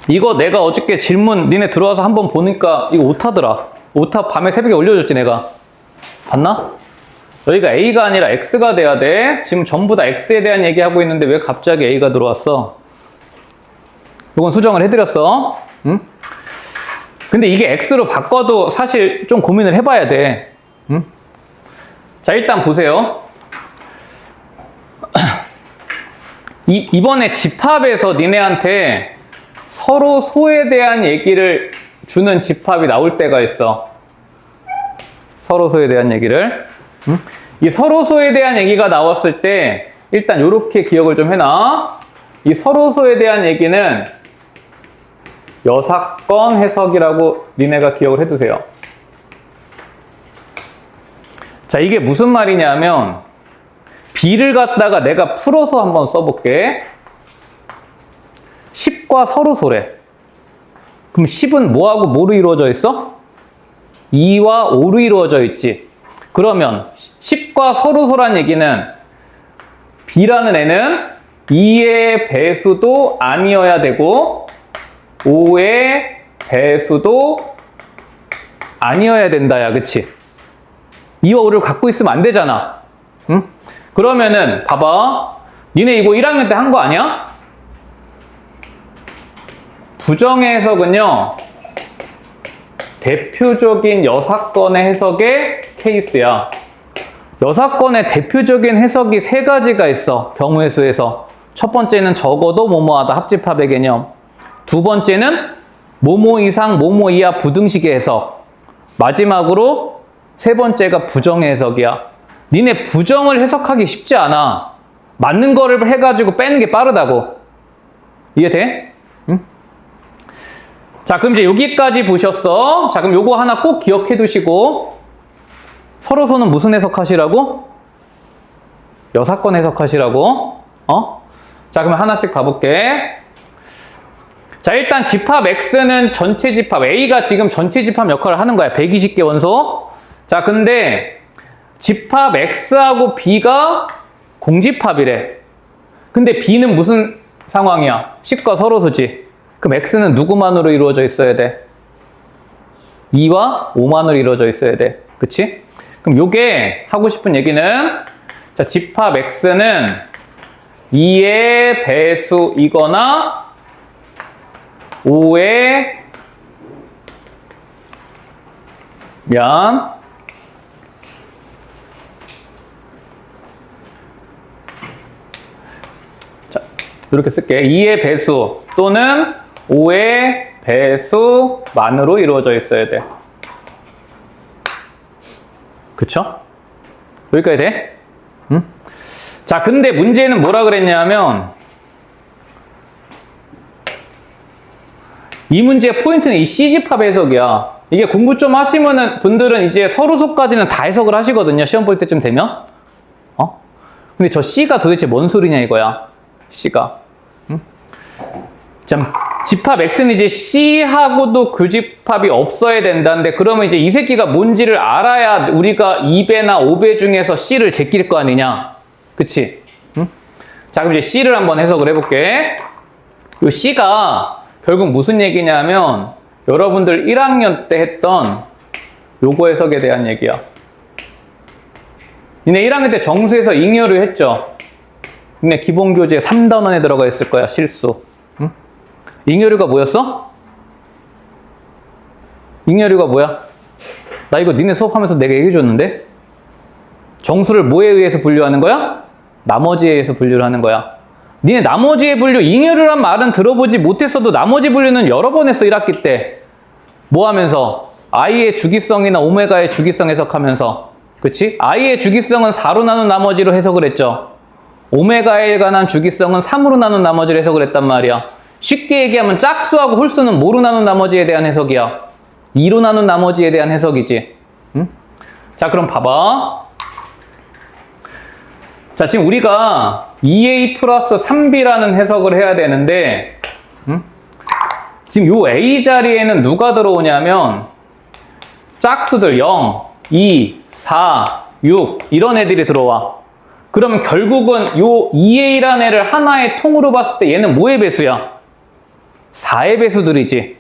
이거 내가 어저께 질문 니네 들어와서 한번 보니까 이거 오타더라. 오타 밤에 새벽에 올려줬지 내가. 봤나? 여기가 A가 아니라 X가 돼야 돼. 지금 전부 다 X에 대한 얘기하고 있는데 왜 갑자기 A가 들어왔어? 이건 수정을 해드렸어. 응? 근데 이게 X로 바꿔도 사실 좀 고민을 해봐야 돼. 응? 자, 일단 보세요. 이번에 집합에서 니네한테 서로 소에 대한 얘기를 주는 집합이 나올 때가 있어. 서로 소에 대한 얘기를. 응? 이 서로 소에 대한 얘기가 나왔을 때 일단 이렇게 기억을 좀 해놔. 이 서로 소에 대한 얘기는 여사건 해석이라고 니네가 기억을 해두세요. 자, 이게 무슨 말이냐면 B를 갖다가 내가 풀어서 한번 써볼게. 10과 서로소래. 그럼 10은 뭐하고 뭐로 이루어져 있어? 2와 5로 이루어져 있지. 그러면 10과 서로소란 얘기는 B라는 애는 2의 배수도 아니어야 되고 5의 배수도 아니어야 된다야. 그치? 2와 5를 갖고 있으면 안 되잖아. 응? 그러면은 봐봐. 니네 이거 1학년 때 한 거 아니야? 부정의 해석은요. 대표적인 여사건의 해석의 케이스야. 여사건의 대표적인 해석이 세 가지가 있어. 경우의 수에서. 첫 번째는 적어도 뭐뭐하다 합집합의 개념. 두 번째는 뭐뭐 이상 뭐뭐 이하 부등식의 해석. 마지막으로 세 번째가 부정의 해석이야. 니네 부정을 해석하기 쉽지 않아. 맞는 거를 해가지고 빼는 게 빠르다고. 이해돼? 응? 자, 그럼 이제 여기까지 보셨어. 자, 그럼 요거 하나 꼭 기억해 두시고 서로소는 무슨 해석하시라고? 여사건 해석하시라고. 자, 그러면 하나씩 봐볼게. 자, 일단 집합 X는 전체 집합, A가 지금 전체 집합 역할을 하는 거야. 120개 원소. 자, 근데 집합 X하고 B가 공집합이래. 근데 B는 무슨 상황이야? 10과 서로소지. 그럼 X는 누구만으로 이루어져 있어야 돼? 2와 5만으로 이루어져 있어야 돼. 그치? 그럼 요게 하고 싶은 얘기는 자, 집합 X는 2의 배수이거나 5의 자, 이렇게 쓸게. 2의 배수 또는 5의 배수만으로 이루어져 있어야 돼. 그쵸? 여기까지 돼? 응? 자, 근데 문제는 뭐라 그랬냐면 이 문제의 포인트는 이 C집합 해석이야. 이게 공부 좀 하시면은 분들은 이제 서로소까지는 다 해석을 하시거든요. 시험 볼 때쯤 되면. 근데 저 C가 도대체 뭔 소리냐 이거야. C가. 응? 참, 집합 X는 이제 C하고도 교집합이 없어야 된다는데 그러면 이제 이 새끼가 뭔지를 알아야 우리가 2배나 5배 중에서 C를 제낄 거 아니냐. 그치? 응? 자, 그럼 이제 C를 한번 해석을 해볼게. 이 C가 결국 무슨 얘기냐면 여러분들 1학년 때 했던 요거 해석에 대한 얘기야. 니네 1학년 때 정수에서 잉여류 했죠? 니네 기본교재 3단원에 들어가 있을 거야, 실수. 응? 잉여류가 뭐였어? 잉여류가 뭐야? 나 이거 니네 수업하면서 내가 얘기해줬는데? 정수를 뭐에 의해서 분류하는 거야? 나머지에 의해서 분류를 하는 거야. 니네 나머지의 분류, 잉여류란 말은 들어보지 못했어도 나머지 분류는 여러 번 했어, 1학기 때. 뭐 하면서? I의 주기성이나 오메가의 주기성 해석하면서. 그치? I의 주기성은 4로 나눈 나머지로 해석을 했죠. 오메가에 관한 주기성은 3으로 나눈 나머지로 해석을 했단 말이야. 쉽게 얘기하면 짝수하고 홀수는 뭐로 나눈 나머지에 대한 해석이야? 2로 나눈 나머지에 대한 해석이지. 응? 자, 그럼 봐봐. 자, 지금 우리가 2A 플러스 3B라는 해석을 해야 되는데 지금 요 A 자리에는 누가 들어오냐면 짝수들 0, 2, 4, 6 이런 애들이 들어와. 그러면 결국은 요 2A라는 애를 하나의 통으로 봤을 때 얘는 뭐의 배수야? 4의 배수들이지.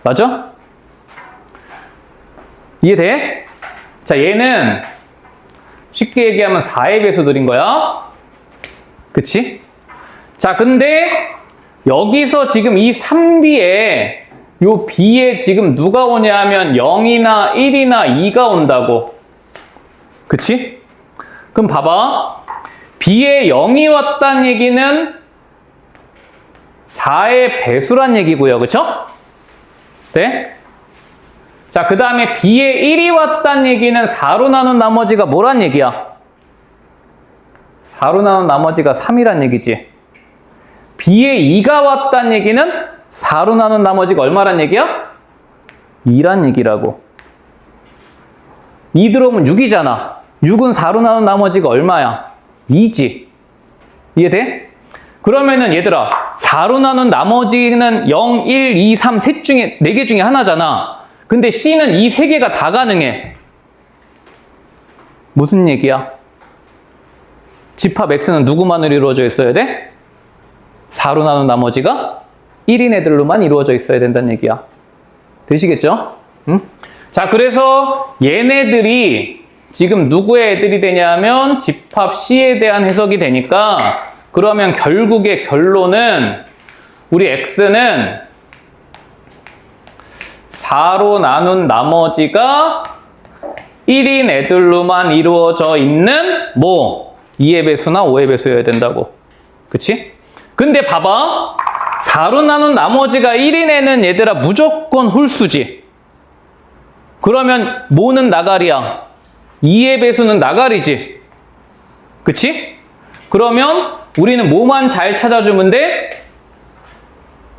맞아? 이해돼? 자, 얘는 쉽게 얘기하면 4의 배수들인 거야. 그치? 자, 근데 여기서 지금 이 3B에 요 B에 지금 누가 오냐 하면 0이나 1이나 2가 온다고. 그치? 그럼 봐봐. B에 0이 왔다는 얘기는 4의 배수란 얘기고요. 그쵸? 네? 자, 그 다음에 B에 1이 왔다는 얘기는 4로 나눈 나머지가 뭐란 얘기야? 4로 나눈 나머지가 3이란 얘기지. B에 2가 왔다는 얘기는 4로 나눈 나머지가 얼마란 얘기야? 2란 얘기라고. 2 들어오면 6이잖아. 6은 4로 나눈 나머지가 얼마야? 2지. 이해돼? 그러면은 얘들아, 4로 나눈 나머지는 0, 1, 2, 3, 셋 중에 4개 중에 하나잖아. 근데 C는 이 3개가 다 가능해. 무슨 얘기야? 집합 X는 누구만으로 이루어져 있어야 돼? 4로 나눈 나머지가 1인 애들로만 이루어져 있어야 된다는 얘기야. 되시겠죠? 응? 자, 그래서 얘네들이 지금 누구의 애들이 되냐면 집합 C에 대한 해석이 되니까, 그러면 결국의 결론은 우리 X는 4로 나눈 나머지가 1인 애들로만 이루어져 있는 뭐 2의 배수나 5의 배수여야 된다고. 그치? 근데 봐봐. 4로 나눈 나머지가 1인 애는 얘들아 무조건 홀수지. 그러면 뭐는 나가리야? 2의 배수는 나가리지. 그치? 그러면 우리는 뭐만 잘 찾아주면 돼?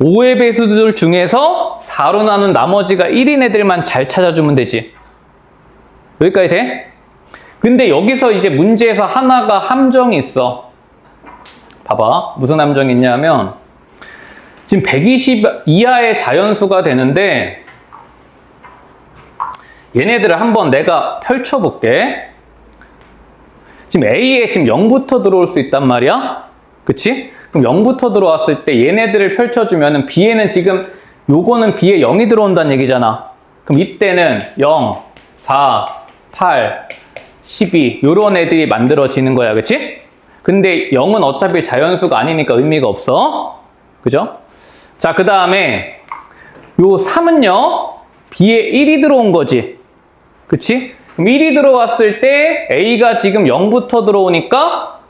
5의 배수들 중에서 4로 나눈 나머지가 1인 애들만 잘 찾아주면 되지. 여기까지 돼? 근데 여기서 이제 문제에서 하나가 함정이 있어. 봐봐. 무슨 함정이 있냐면 지금 120 이하의 자연수가 되는데 얘네들을 한번 내가 펼쳐볼게. 지금 A에 지금 0부터 들어올 수 있단 말이야. 그치? 그럼 0부터 들어왔을 때 얘네들을 펼쳐주면은 B에는 지금 요거는 B에 0이 들어온다는 얘기잖아. 그럼 이때는 0, 4, 8, 12 요런 애들이 만들어지는 거야. 그치? 근데 0은 어차피 자연수가 아니니까 의미가 없어. 그죠? 자, 그 다음에 요 3은요 B에 1이 들어온 거지. 그치? 그럼 1이 들어왔을 때 A가 지금 0부터 들어오니까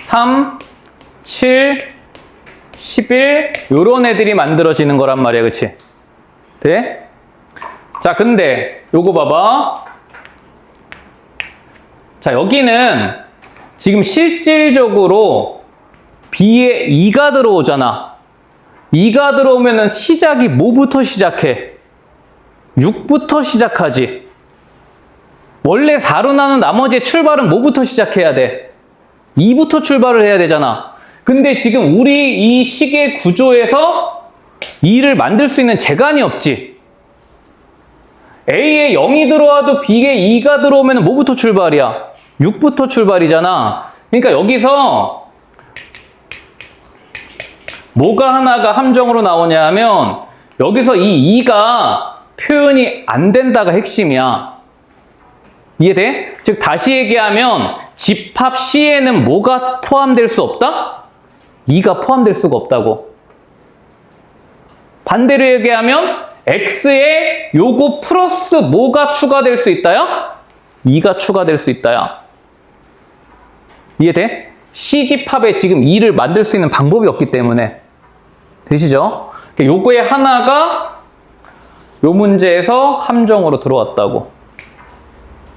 3, 7, 11 요런 애들이 만들어지는 거란 말이야. 그치? 돼? 자, 근데 요거 봐봐. 자, 여기는 지금 실질적으로 B에 2가 들어오잖아. 2가 들어오면은 시작이 뭐부터 시작해? 6부터 시작하지. 원래 4로 나눈 나머지의 출발은 뭐부터 시작해야 돼? 2부터 출발을 해야 되잖아. 근데 지금 우리 이 식의 구조에서 2를 만들 수 있는 재간이 없지. A에 0이 들어와도 B에 2가 들어오면 뭐부터 출발이야? 6부터 출발이잖아. 그러니까 여기서 뭐가 하나가 함정으로 나오냐 하면 여기서 이 2가 표현이 안 된다가 핵심이야. 이해돼? 즉 다시 얘기하면 집합 C에는 뭐가 포함될 수 없다? 2가 포함될 수가 없다고. 반대로 얘기하면 X에 요거 플러스 뭐가 추가될 수 있다야? 2가 추가될 수 있다야. 이해돼? C집합에 지금 2를 만들 수 있는 방법이 없기 때문에. 되시죠? 요거의 하나가 요 문제에서 함정으로 들어왔다고.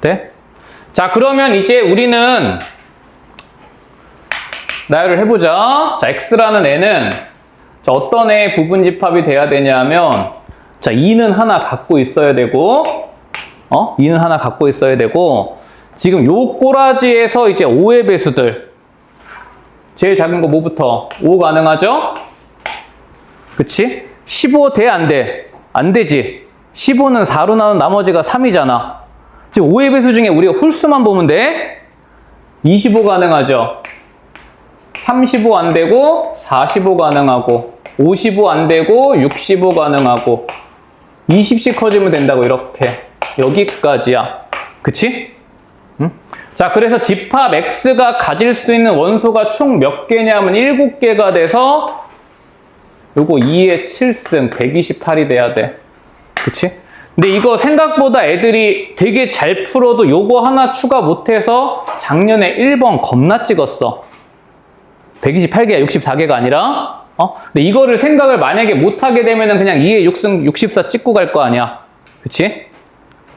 돼? 자, 그러면 이제 우리는 나열을 해보자. 자, X라는 애는 자, 어떤 애의 부분집합이 돼야 되냐면 자, 2는 하나 갖고 있어야 되고 2는 하나 갖고 있어야 되고 지금 요 꼬라지에서 이제 5의 배수들 제일 작은 거 뭐부터? 5 가능하죠? 그치? 15 돼? 안 돼? 안 되지. 15는 4로 나눈 나머지가 3이잖아. 지금 5의 배수 중에 우리가 홀수만 보면 돼? 25 가능하죠? 35 안 되고 45 가능하고 55 안 되고 65 가능하고 20씩 커지면 된다고 이렇게 여기까지야. 그치? 응? 자, 그래서 집합 X가 가질 수 있는 원소가 총 몇 개냐면 7개가 돼서 요거 2의 7승 128이 돼야 돼. 그치? 근데 이거 생각보다 애들이 되게 잘 풀어도 요거 하나 추가 못해서 작년에 1번 겁나 찍었어. 128개야, 64개가 아니라. 근데 이거를 생각을 만약에 못하게 되면은 그냥 2의 6승 64 찍고 갈 거 아니야. 그치?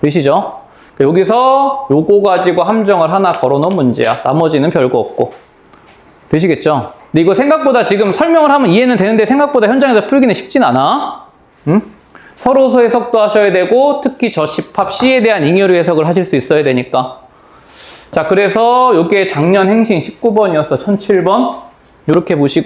되시죠? 여기서 요거 가지고 함정을 하나 걸어 놓은 문제야. 나머지는 별거 없고. 되시겠죠? 근데 이거 생각보다 지금 설명을 하면 이해는 되는데 생각보다 현장에서 풀기는 쉽진 않아. 응? 서로서 해석도 하셔야 되고 특히 저 집합 C에 대한 잉여류 해석을 하실 수 있어야 되니까. 자, 그래서 요게 작년 행신 19번이었어. 1007번. 요렇게 보시고